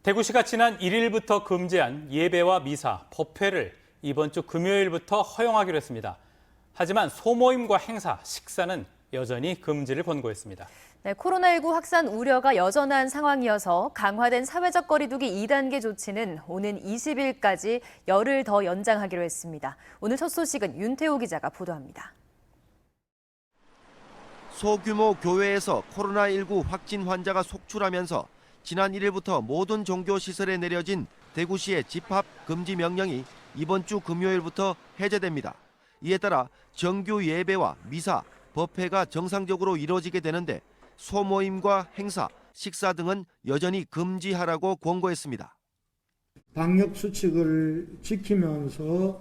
대구시가 지난 1일부터 금지한 예배와 미사, 법회를 이번 주 금요일부터 허용하기로 했습니다. 하지만 소모임과 행사, 식사는 여전히 금지를 권고했습니다. 네, 코로나19 확산 우려가 여전한 상황이어서 강화된 사회적 거리두기 2단계 조치는 오는 20일까지 열흘 더 연장하기로 했습니다. 오늘 첫 소식은 윤태호 기자가 보도합니다. 소규모 교회에서 코로나19 확진 환자가 속출하면서 지난 1일부터 모든 종교시설에 내려진 대구시의 집합 금지 명령이 이번 주 금요일부터 해제됩니다. 이에 따라 정규 예배와 미사, 법회가 정상적으로 이루어지게 되는데 소모임과 행사, 식사 등은 여전히 금지하라고 권고했습니다. 방역 수칙을 지키면서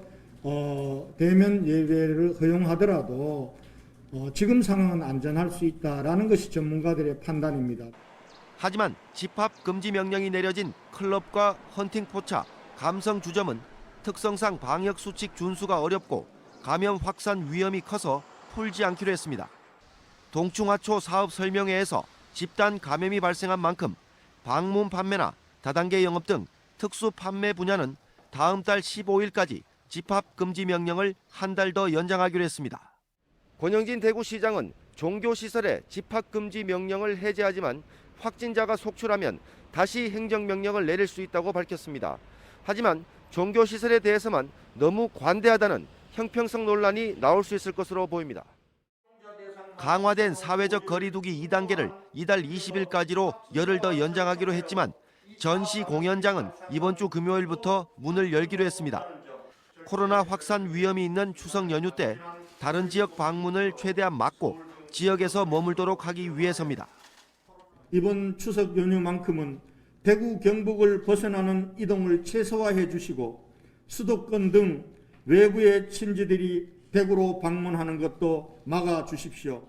대면 예배를 허용하더라도 지금 상황은 안전할 수 있다라는 것이 전문가들의 판단입니다. 하지만 집합 금지 명령이 내려진 클럽과 헌팅 포차, 감성 주점은 특성상 방역 수칙 준수가 어렵고 감염 확산 위험이 커서 풀지 않기로 했습니다. 동충하초 사업 설명회에서 집단 감염이 발생한 만큼 방문 판매나 다단계 영업 등 특수 판매 분야는 다음 달 15일까지 집합 금지 명령을 한 달 더 연장하기로 했습니다. 권영진 대구시장은 종교시설의 집합 금지 명령을 해제하지만 확진자가 속출하면 다시 행정명령을 내릴 수 있다고 밝혔습니다. 하지만 종교시설에 대해서만 너무 관대하다는 형평성 논란이 나올 수 있을 것으로 보입니다. 강화된 사회적 거리두기 2단계를 이달 20일까지로 열흘 더 연장하기로 했지만 전시 공연장은 이번 주 금요일부터 문을 열기로 했습니다. 코로나 확산 위험이 있는 추석 연휴 때 다른 지역 방문을 최대한 막고 지역에서 머물도록 하기 위해서입니다. 이번 추석 연휴만큼은 대구 경북을 벗어나는 이동을 최소화해 주시고 수도권 등 외부의 친지들이 대구로 방문하는 것도 막아 주십시오.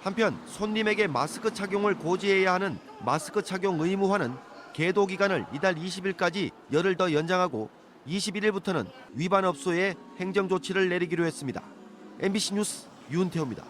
한편 손님에게 마스크 착용을 고지해야 하는 마스크 착용 의무화는 계도 기간을 이달 20일까지 열흘 더 연장하고 21일부터는 위반 업소에 행정 조치를 내리기로 했습니다. MBC 뉴스 윤태호입니다.